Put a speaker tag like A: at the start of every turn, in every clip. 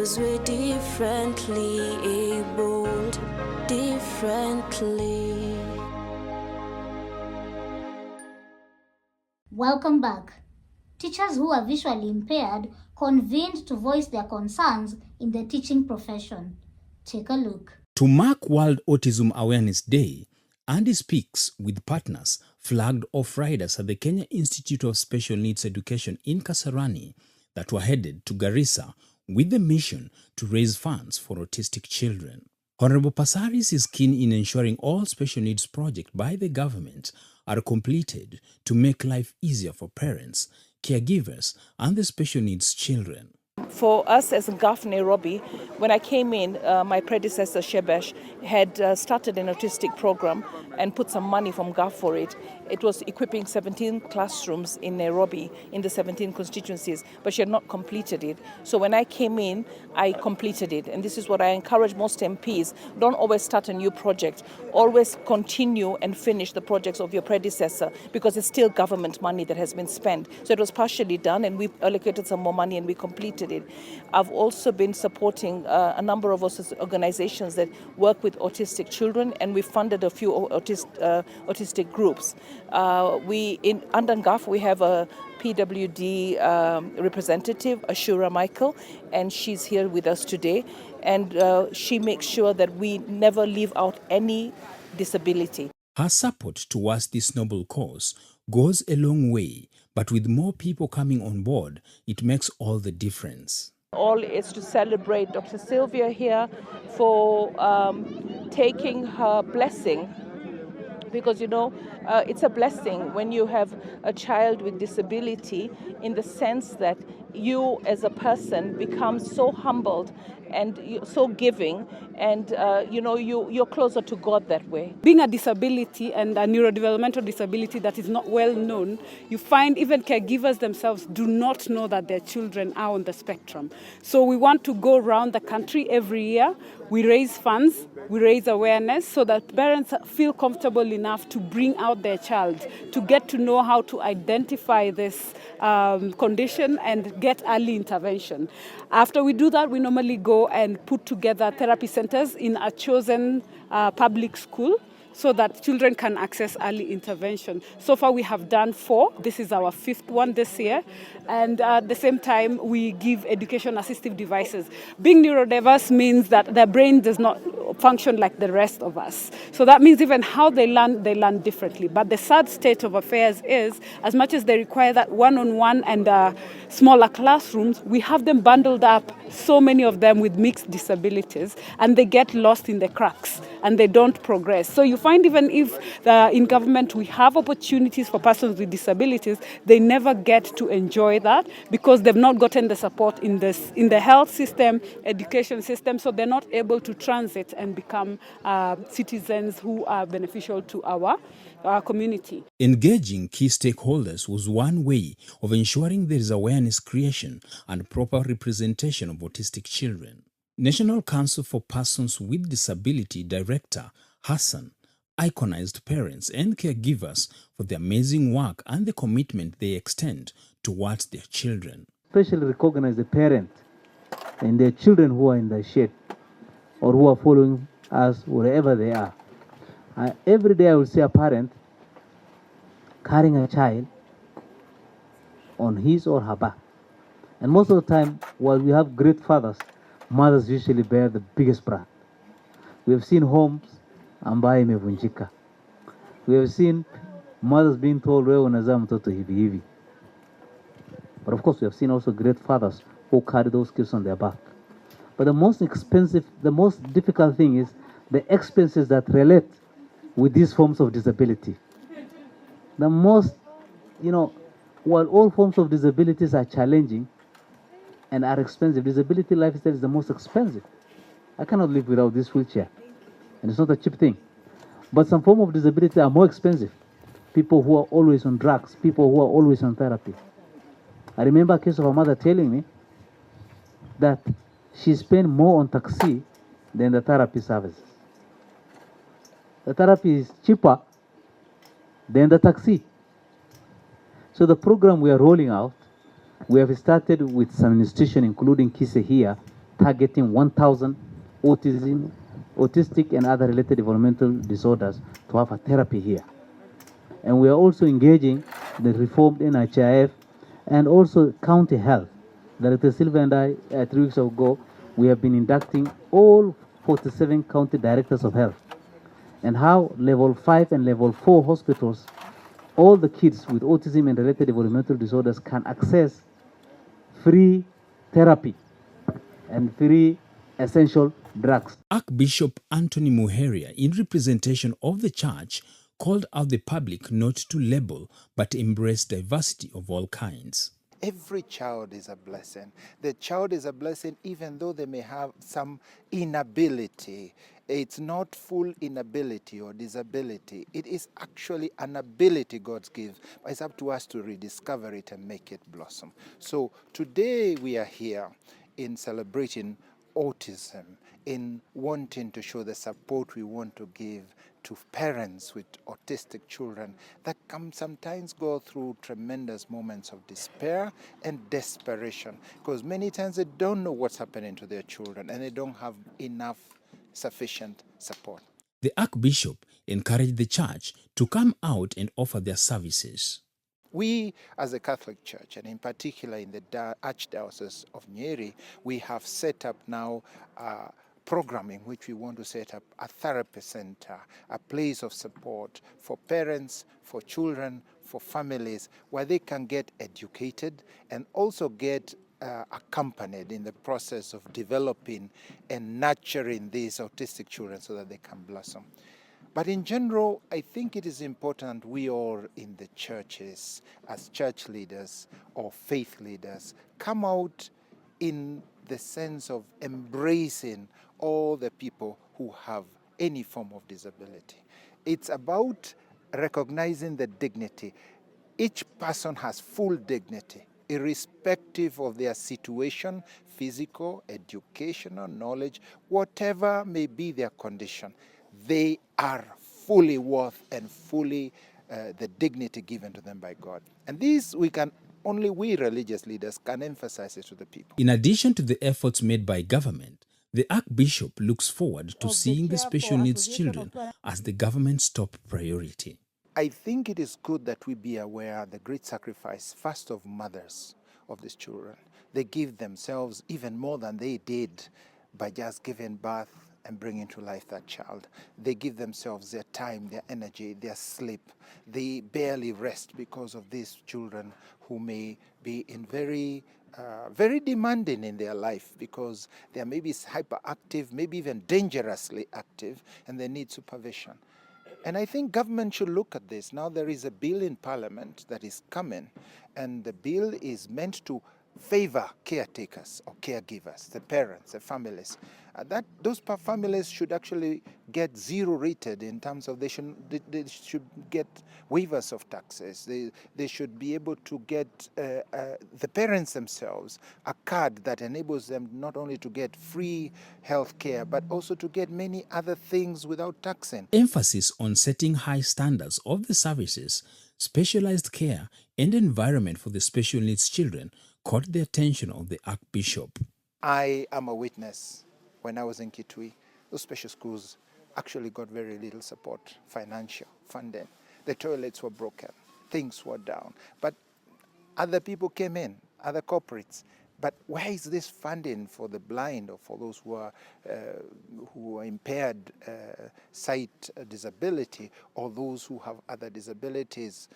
A: 'Cause we're differently abled, differently.
B: Welcome back. Teachers who are visually impaired convened to voice their concerns in the teaching profession. Take a look.
C: To mark World Autism Awareness Day, Andy Speaks with partners flagged off riders at the Kenya Institute of Special Needs Education in Kasarani that were headed to Garissa with the mission to raise funds for autistic children. Honorable Pasaris is keen in ensuring all special needs projects by the government are completed to make life easier for parents, caregivers, and the special needs children.
D: For us as GAF Nairobi, when I came in, my predecessor Shebesh had started an autistic program and put some money from GAF for it. It was equipping 17 classrooms in Nairobi in the 17 constituencies, but she had not completed it. So when I came in, I completed it. And this is what I encourage most MPs. Don't always start a new project. Always continue and finish the projects of your predecessor, because it's still government money that has been spent. So it was partially done, and we allocated some more money and we completed it. I've also been supporting a number of organizations that work with autistic children, and we funded a few autistic groups. Under GAF, we have a PWD representative, Ashura Michael, and she's here with us today. And she makes sure that we never leave out any disability.
C: Her support towards this noble cause goes a long way, but with more people coming on board, it makes all the difference.
D: All is to celebrate Dr. Sylvia here for taking her blessing, because it's a blessing when you have a child with disability, in the sense that you as a person become so humbled and so giving, and you're closer to God that way.
E: Being a disability and a neurodevelopmental disability that is not well known, you find even caregivers themselves do not know that their children are on the spectrum. So we want to go around the country every year. We raise funds, we raise awareness so that parents feel comfortable enough to bring out their child, to get to know how to identify this condition and get early intervention. After we do that, we normally go and put together therapy centers in a chosen public school so that children can access early intervention. So far we have done 4. This is our 5th one this year. And at the same time, we give education assistive devices. Being neurodiverse means that their brain does not function like the rest of us. So that means even how they learn differently. But the sad state of affairs is, as much as they require that one-on-one and smaller classrooms, we have them bundled up, so many of them with mixed disabilities, and they get lost in the cracks and they don't progress. So you find even if in government we have opportunities for persons with disabilities, they never get to enjoy that because they've not gotten the support in the health system, education system, so they're not able to transit and become citizens who are beneficial to our community.
C: Engaging key stakeholders was one way of ensuring there is awareness creation and proper representation of autistic children. National Council for Persons with Disability Director Hassan iconized parents and caregivers for the amazing work and the commitment they extend towards their children.
F: Especially recognize the parent and their children who are in the shed or who are following us wherever they are. Every day I will see a parent carrying a child on his or her back. And most of the time, while we have great fathers, mothers usually bear the biggest burden. We have seen homes ambayo imevunjika. We have seen mothers being told, wewe unazaa mtoto hivi hivi. But of course, we have seen also great fathers who carry those kids on their back. But the most difficult thing is the expenses that relate with these forms of disability. While all forms of disabilities are challenging and are expensive, disability lifestyle is the most expensive. I cannot live without this wheelchair, and it's not a cheap thing. But some forms of disability are more expensive. People who are always on drugs, people who are always on therapy. I remember a case of a mother telling me that she spent more on taxi than the therapy services. The therapy is cheaper than the taxi. So the program we are rolling out, we have started with some institutions, including KISE here, targeting 1,000 autistic and other related developmental disorders to have a therapy here. And we are also engaging the reformed NHIF and also county health. Director Silva and I, 3 weeks ago, we have been inducting all 47 county directors of health, and how level 5 and level 4 hospitals, all the kids with autism and related developmental disorders can access free therapy and free essential drugs.
C: Archbishop Anthony Muheria, in representation of the church, called out the public not to label but embrace diversity of all kinds.
G: Every child is a blessing. The child is a blessing even though they may have some inability. It's not full inability or disability. It is actually an ability God gives. But it's up to us to rediscover it and make it blossom. So today we are here in celebrating autism, in wanting to show the support we want to give to parents with autistic children that can sometimes go through tremendous moments of despair and desperation, because many times they don't know what's happening to their children and they don't have enough sufficient support.
C: The Archbishop encouraged the church to come out and offer their services.
G: We, as a Catholic Church, and in particular in the Archdiocese of Nyeri, we have set up now programming which we want to set up a therapy center, a place of support for parents, for children, for families, where they can get educated and also get accompanied in the process of developing and nurturing these autistic children so that they can blossom. But in general, I think it is important we all in the churches, as church leaders or faith leaders, come out in the sense of embracing all the people who have any form of disability. It's about recognizing the dignity. Each person has full dignity, irrespective of their situation, physical, educational, knowledge, whatever may be their condition. They are fully worth and fully the dignity given to them by God. And this only we religious leaders can emphasize it to the people.
C: In addition to the efforts made by government, the Archbishop looks forward to seeing the special needs children as the government's top priority.
G: I think it is good that we be aware of the great sacrifice, first of mothers of these children. They give themselves even more than they did by just giving birth and bringing to life that child. They give themselves their time, their energy, their sleep. They barely rest because of these children who may be in very demanding in their life, because they are maybe hyperactive, maybe even dangerously active, and they need supervision. And I think government should look at this. Now there is a bill in Parliament that is coming, and the bill is meant to favor caretakers or caregivers, the parents, the families. Those families should actually get zero rated in terms of they should get waivers of taxes. They should be able to get the parents themselves a card that enables them not only to get free health care but also to get many other things without taxing.
C: Emphasis on setting high standards of the services, specialized care and environment for the special needs children caught the attention of the Archbishop.
G: I am a witness. When I was in Kitui, those special schools actually got very little support, financial, funding. The toilets were broken, things were down. But other people came in, other corporates. But where is this funding for the blind or for those who are impaired sight disability, or those who have other disabilities?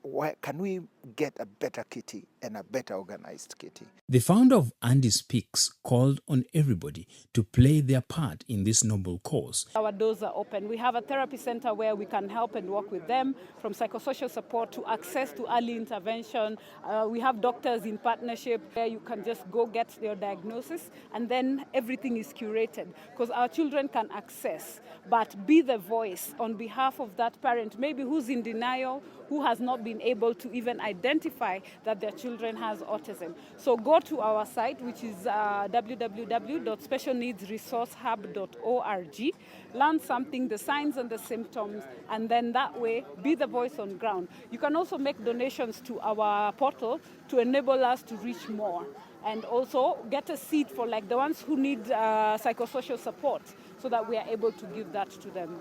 G: Where can we get a better kitty and a better organized kitty?
C: The founder of Andy Speaks called on everybody to play their part in this noble cause.
E: Our doors are open. We have a therapy center where we can help and work with them, from psychosocial support to access to early intervention. We have doctors in partnership where you can just go get your diagnosis, and then everything is curated, because our children can access, but be the voice on behalf of that parent, maybe who's in denial, who has not been able to even identify that their children has autism. So go to our site, which is www.specialneedsresourcehub.org, learn something, the signs and the symptoms, and then that way be the voice on ground. You can also make donations to our portal to enable us to reach more. and also get a seat for like the ones who need psychosocial support so that we are able to give that to them.